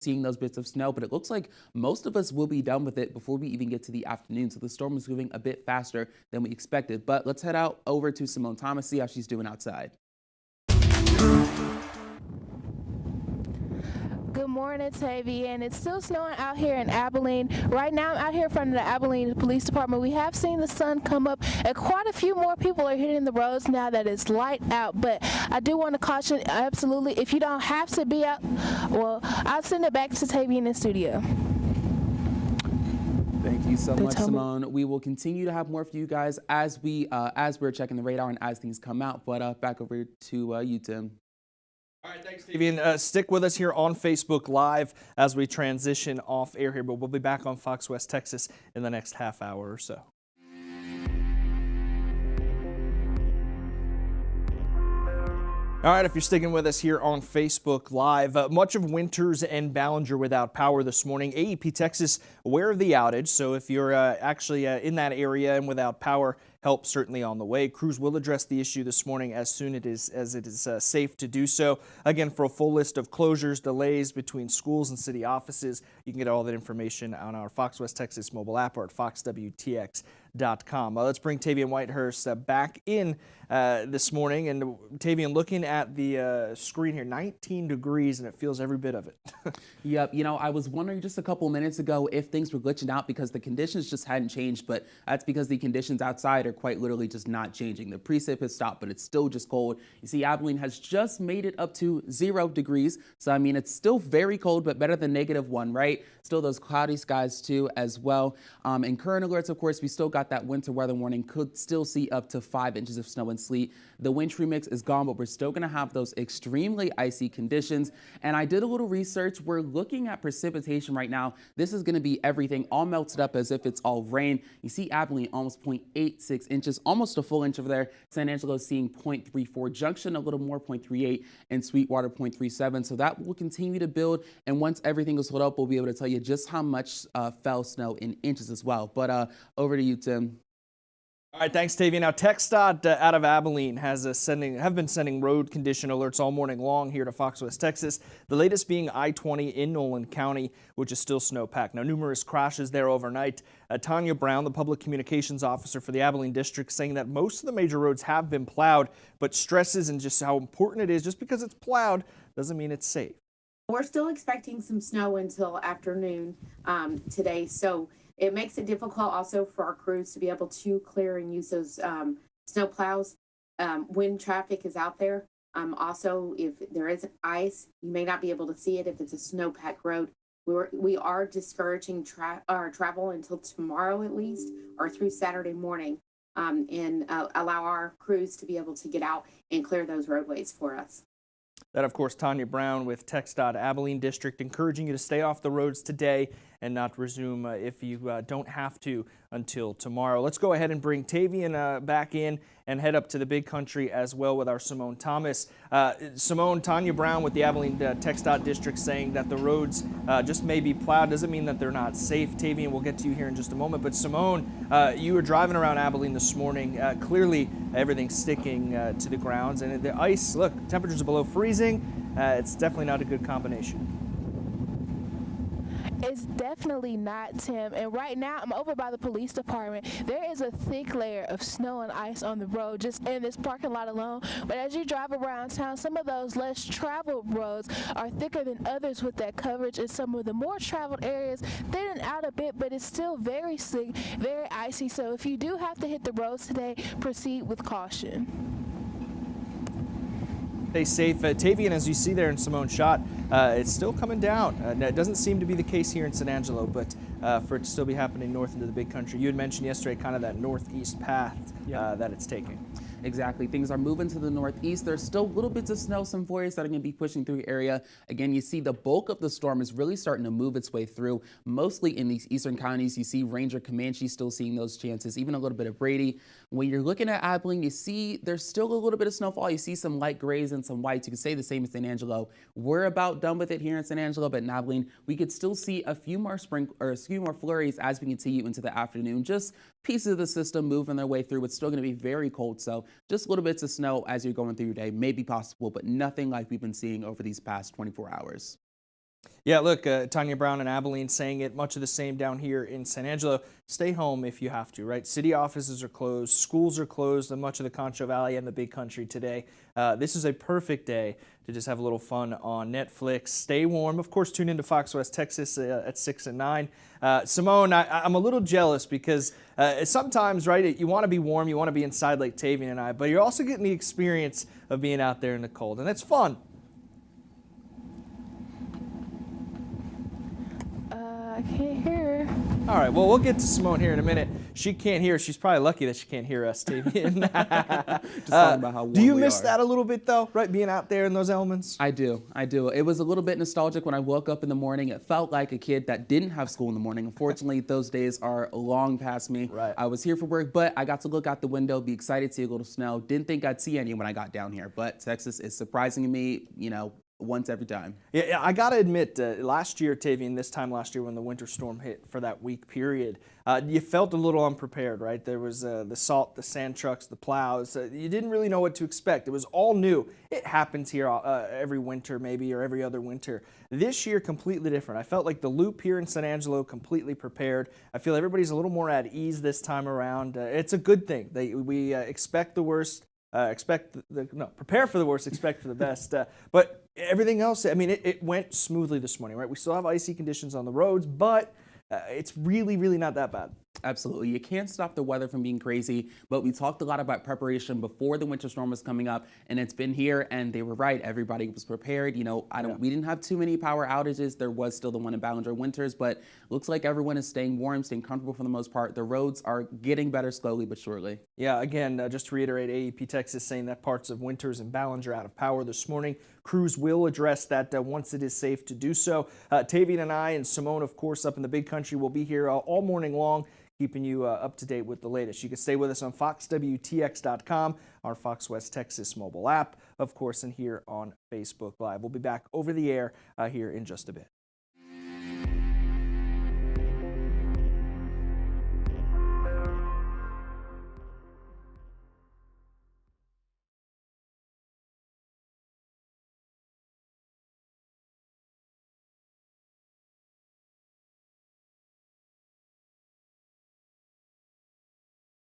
seeing those bits of snow, but it looks like most of us will be done with it before we even get to the afternoon. So the storm is moving a bit faster than we expected. But let's head out over to Simone Thomas, see how she's doing outside. Good morning, Tavy, and it's still snowing out here in Abilene. Right now, I'm out here in front of the Abilene Police Department. We have seen the sun come up, and quite a few more people are hitting the roads now that it's light out. But I do want to caution, absolutely, if you don't have to be out, well, I'll send it back to Tavy in the studio. Thank you so much, Simone. We will continue to have more for you guys as we're checking the radar and as things come out. But back over to you, Tim. All right, thanks, Stevie. And stick with us here on Facebook Live as we transition off air here, but we'll be back on Fox West Texas in the next half hour or so. All right, if you're sticking with us here on Facebook Live, much of Winters and Ballinger without power this morning. AEP Texas aware of the outage, so if you're actually in that area and without power, help certainly on the way. Crews will address the issue this morning as soon as it is safe to do so. Again, for a full list of closures, delays between schools and city offices, you can get all that information on our Fox West Texas mobile app or at foxwtx.com. Let's bring Tavian Whitehurst back in this morning. And Tavian, looking at the screen here, 19 degrees, and it feels every bit of it. Yep. You know, I was wondering just a couple minutes ago if things were glitching out because the conditions just hadn't changed, but that's because the conditions outside are quite literally just not changing. The precip has stopped, but it's still just cold. You see, Abilene has just made it up to 0 degrees. So, I mean, it's still very cold, but better than -1, right? Still those cloudy skies, too, as well. In current alerts, of course, we still got that winter weather warning. Could still see up to 5 inches of snow and sleet. The wintry mix is gone, but we're still going to have those extremely icy conditions. And I did a little research. We're looking at precipitation right now. This is going to be everything all melted up as if it's all rain. You see Abilene almost 0.86 inches, almost a full inch over there. San Angelo seeing 0.34, Junction a little more, 0.38, and Sweetwater 0.37. So that will continue to build. And once everything is filled up, we'll be able to tell you just how much fell snow in inches as well. But over to you, Tim. All right, thanks, Tavia. Now, TxDOT out of Abilene have been sending road condition alerts all morning long here to Fox West, Texas. The latest being I-20 in Nolan County, which is still snow-packed. Now, numerous crashes there overnight. Tanya Brown, the public communications officer for the Abilene district, saying that most of the major roads have been plowed, but stresses and just how important it is. Just because it's plowed doesn't mean it's safe. We're still expecting some snow until afternoon today, so it makes it difficult also for our crews to be able to clear and use those snow plows when traffic is out there. Also, if there is ice, you may not be able to see it if it's a snow-packed road. We are discouraging travel until tomorrow at least, or through Saturday morning, and allow our crews to be able to get out and clear those roadways for us. That, of course, Tanya Brown with TxDOT Abilene District, encouraging you to stay off the roads today and not resume if you don't have to until tomorrow. Let's go ahead and bring Tavian back in and head up to the big country as well with our Simone Thomas. Simone, Tanya Brown with the Abilene TxDOT District saying that the roads just may be plowed. Doesn't mean that they're not safe. Tavian, we'll get to you here in just a moment. But Simone, you were driving around Abilene this morning. Clearly, everything's sticking to the grounds. And the ice, look, temperatures are below freezing. It's definitely not a good combination. It's definitely not, Tim. And right now, I'm over by the police department. There is a thick layer of snow and ice on the road, just in this parking lot alone. But as you drive around town, some of those less traveled roads are thicker than others with that coverage. And some of the more traveled areas thinning out a bit, but it's still very slick, very icy. So if you do have to hit the roads today, proceed with caution. Stay safe. Tavian, as you see there in Simone's shot, it's still coming down. It doesn't seem to be the case here in San Angelo, but for it to still be happening north into the big country. You had mentioned yesterday kind of that northeast path that it's taking. Exactly. Things are moving to the northeast. There's still little bits of snow, some flurries that are going to be pushing through the area. Again, you see the bulk of the storm is really starting to move its way through, mostly in these eastern counties. You see Ranger, Comanche still seeing those chances, even a little bit of Brady. When you're looking at Abilene, you see there's still a little bit of snowfall. You see some light grays and some whites. You could say the same as San Angelo. We're about done with it here in San Angelo, but in Abilene, we could still see a few more flurries as we continue into the afternoon. Just pieces of the system moving their way through. It's still going to be very cold, so just little bits of snow as you're going through your day may be possible, but nothing like we've been seeing over these past 24 hours. Yeah, look, Tanya Brown and Abilene saying it, much of the same down here in San Angelo. Stay home if you have to, right? City offices are closed, schools are closed in much of the Concho Valley and the Big Country today. This is a perfect day to just have a little fun on Netflix. Stay warm. Of course, tune into Fox West Texas at 6 and 9. Simone, I'm a little jealous because sometimes, right, you want to be warm, you want to be inside like Tavian and I, but you're also getting the experience of being out there in the cold, and it's fun. I can't hear her. All right, well, we'll get to Simone here in a minute. She can't hear. She's probably lucky that she can't hear us, Tavian. Just talking about how warm do you we miss are. that a little bit, though, right, being out there in those elements? I do. It was a little bit nostalgic when I woke up in the morning. It felt like a kid that didn't have school in the morning. Unfortunately, those days are long past me. Right. I was here for work, but I got to look out the window, be excited to see a little snow. Didn't think I'd see any when I got down here, but Texas is surprising me, once every time. Yeah, I got to admit, last year, Tavian, this time last year when the winter storm hit for that week period, you felt a little unprepared, right? There was the salt, the sand trucks, the plows. You didn't really know what to expect. It was all new. It happens here every winter maybe, or every other winter. This year, completely different. I felt like the loop here in San Angelo completely prepared. I feel everybody's a little more at ease this time around. It's a good thing. We expect the worst. Prepare for the worst, expect for the best. But everything else, I mean, it went smoothly this morning, right? We still have icy conditions on the roads, but it's really, really not that bad. Absolutely. You can't stop the weather from being crazy, but we talked a lot about preparation before the winter storm was coming up, and it's been here, and they were right. Everybody was prepared. We didn't have too many power outages. There was still the one in Ballinger Winters, but looks like everyone is staying warm, staying comfortable for the most part. The roads are getting better slowly but surely. Yeah, again, just to reiterate, AEP Texas saying that parts of Winters and Ballinger out of power this morning. Crews will address that once it is safe to do so. Tavian and I and Simone, of course, up in the Big Country, will be here all morning long, keeping you up to date with the latest. You can stay with us on foxwtx.com, our Fox West Texas mobile app, of course, and here on Facebook Live. We'll be back over the air here in just a bit.